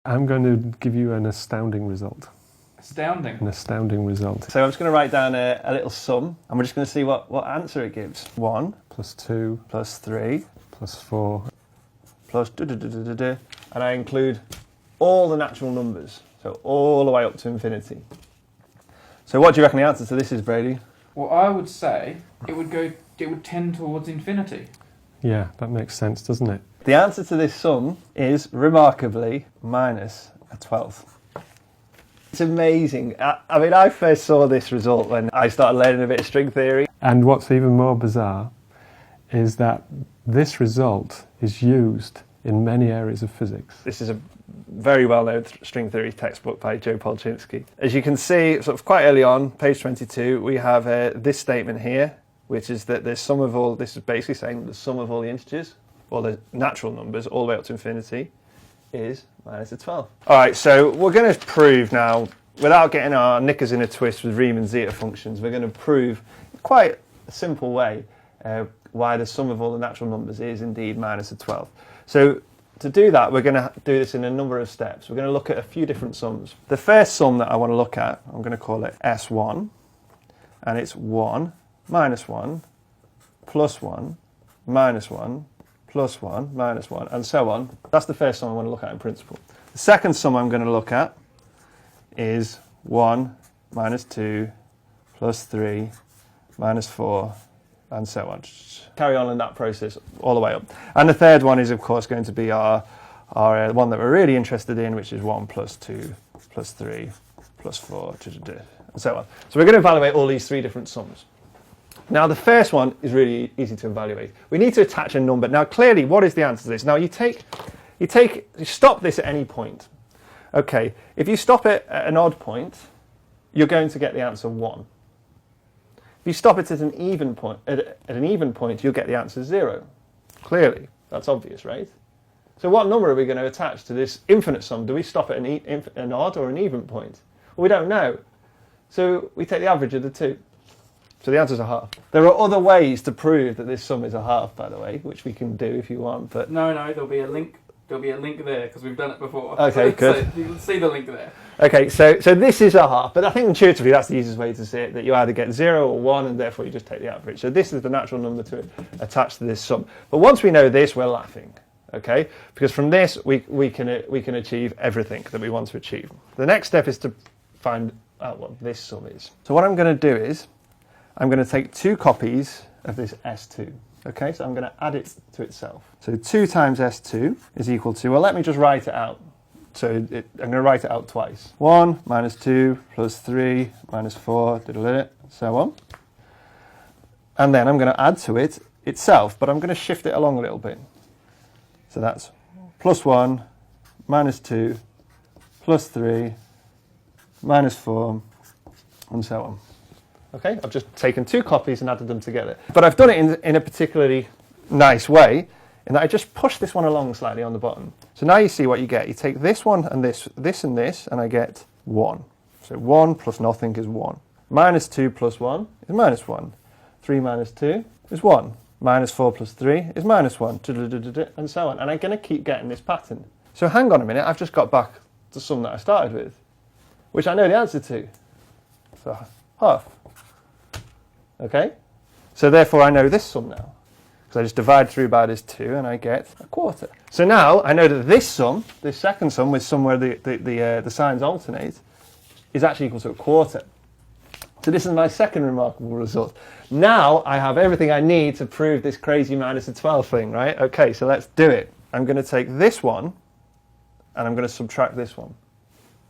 I'm going to give you an astounding result. Astounding. An astounding result. So I'm just going to write down a little sum, and we're just going to see what answer it gives. 1 Plus 2 plus 3 plus 4 plus and I include all the natural numbers, so all the way up to infinity. So what do you reckon the answer to this is, Brady? Well, I would say it would tend towards infinity. Yeah, that makes sense, doesn't it? The answer to this sum is, remarkably, minus a 12th. It's amazing. I mean, I first saw this result when I started learning a bit of string theory. And what's even more bizarre is that this result is used in many areas of physics. This is a very well-known string theory textbook by Joe Polchinski. As you can see, sort of quite early on, page 22, we have this statement here, which is that the sum of all, this is basically saying the sum of all the integers, or the natural numbers, all the way up to infinity, is minus a 12. All right, so we're going to prove now, without getting our knickers in a twist with Riemann zeta functions, we're going to prove in quite a simple way why the sum of all the natural numbers is indeed minus a 12. So to do that, we're going to do this in a number of steps. We're going to look at a few different sums. The first sum that I want to look at, I'm going to call it S1, and it's 1 minus 1 plus 1 minus 1 plus 1 minus 1, and so on. That's the first sum I want to look at in principle. The second sum I'm going to look at is 1 minus 2 plus 3 minus 4, and so on. Carry on in that process all the way up. And the third one is, of course, going to be our one that we're really interested in, which is 1 plus 2 plus 3 plus 4, and so on. So we're going to evaluate all these three different sums. Now, the first one is really easy to evaluate. We need to attach a number. Now, clearly, what is the answer to this? Now, you stop this at any point. Okay, if you stop it at an odd point, you're going to get the answer 1. If you stop it at an even point, you'll get the answer 0. Clearly, that's obvious, right? So what number are we going to attach to this infinite sum? Do we stop at an odd or an even point? Well, we don't know. So we take the average of the two. So the answer is a half. There are other ways to prove that this sum is a half, by the way, which we can do if you want. But No, there'll be a link. There'll be a link there because we've done it before. Okay, good. So you'll see the link there. Okay, so this is a half, but I think intuitively that's the easiest way to see it, that you either get 0 or 1, and therefore you just take the average. So this is the natural number to attach to this sum. But once we know this, we're laughing, okay? Because from this, we can achieve everything that we want to achieve. The next step is to find out what this sum is. So what I'm going to do is, I'm going to take 2 copies of this S2. Okay, so I'm going to add it to itself. So 2 times S2 is equal to, well, let me just write it out. So I'm going to write it out twice. 1 minus 2 plus 3 minus 4, so on. And then I'm going to add to it itself, but I'm going to shift it along a little bit. So that's plus 1 minus 2 plus 3 minus 4, and so on. Okay, I've just taken 2 copies and added them together. But I've done it in a particularly nice way, in that I just push this one along slightly on the bottom. So now you see what you get. You take this one and this and this, and I get 1. So 1 plus nothing is 1. Minus 2 plus 1 is minus 1. 3 minus 2 is 1. Minus 4 plus 3 is minus 1, and so on. And I'm going to keep getting this pattern. So hang on a minute, I've just got back the sum that I started with, which I know the answer to. So half. Okay? So therefore I know this sum now. Because I just divide through by this 2 and I get a quarter. So now I know that this sum, this second sum with some where the signs alternate, is actually equal to a quarter. So this is my second remarkable result. Now I have everything I need to prove this crazy minus a 12 thing, right? Okay, so let's do it. I'm going to take this one and I'm going to subtract this one.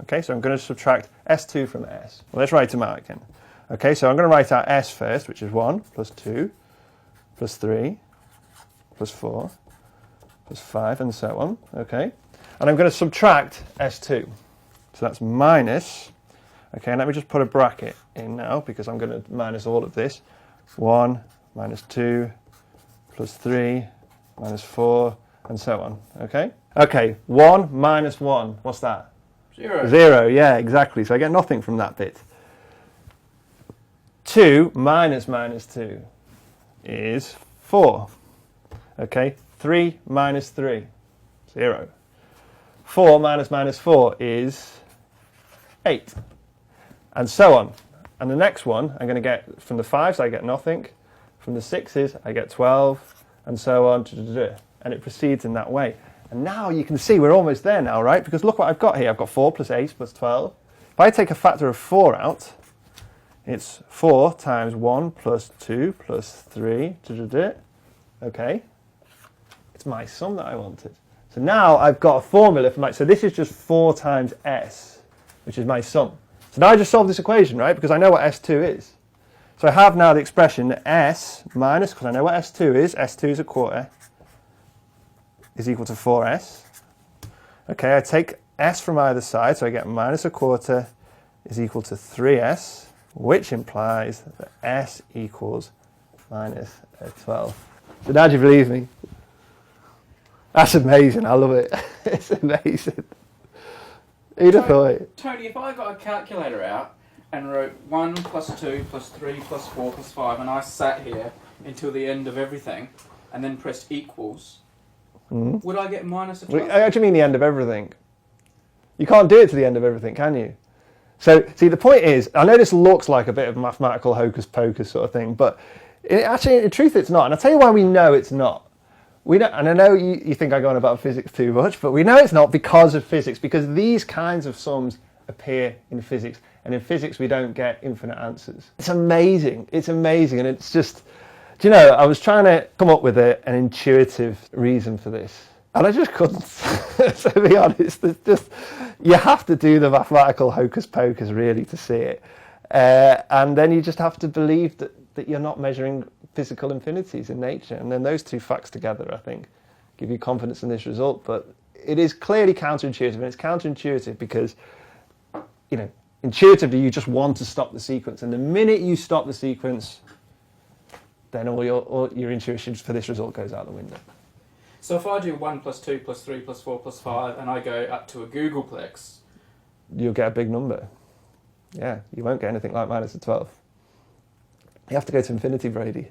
Okay, so I'm going to subtract S2 from S. Well, let's write them out again. Okay, so I'm going to write out S first, which is 1 plus 2 plus 3 plus 4 plus 5, and so on. Okay, and I'm going to subtract S2. So that's minus, okay, and let me just put a bracket in now, because I'm going to minus all of this. 1 minus 2 plus 3 minus 4, and so on. Okay, okay, 1 minus 1, what's that? 0. 0, yeah, exactly. So I get nothing from that bit. 2 minus minus 2 is 4. Okay, 3 minus 3, 0. 4 minus minus 4 is 8. And so on. And the next one, I'm going to get, from the 5s, I get nothing. From the 6s, I get 12, and so on. And it proceeds in that way. And now you can see we're almost there now, right? Because look what I've got here. I've got 4 plus 8 plus 12. If I take a factor of 4 out, it's 4 times 1 plus 2 plus 3. Okay? It's my sum that I wanted. So now I've got a formula for my... So this is just 4 times s, which is my sum. So now I just solve this equation, right? Because I know what s2 is. So I have now the expression s minus, because I know what s2 is a quarter, is equal to 4s. Okay, I take s from either side, so I get minus a quarter is equal to 3s, which implies that s equals minus 12. So now do you believe me? That's amazing, I love it. It's amazing. Who'd have thought it? Tony, if I got a calculator out and wrote 1 plus 2 plus 3 plus 4 plus 5, and I sat here until the end of everything and then pressed equals, would I get minus a 12? I actually mean the end of everything. You can't do it to the end of everything, can you? So, see, the point is, I know this looks like a bit of mathematical hocus pocus sort of thing, but actually, in truth, it's not. And I'll tell you why we know it's not. We don't, and I know you think I go on about physics too much, but we know it's not because of physics, because these kinds of sums appear in physics, and in physics we don't get infinite answers. It's amazing, and it's just, do you know, I was trying to come up with an intuitive reason for this, and I just couldn't. So to be honest, it's just, you have to do the mathematical hocus pocus really to see it, and then you just have to believe that you're not measuring physical infinities in nature, and then those two facts together, I think, give you confidence in this result. But it is clearly counterintuitive, and it's counterintuitive because, you know, intuitively you just want to stop the sequence, and the minute you stop the sequence, then all your intuition for this result goes out the window. So if I do 1 plus 2 plus 3 plus 4 plus 5 and I go up to a Googleplex, you'll get a big number. Yeah, you won't get anything like minus a 12. You have to go to infinity, Brady.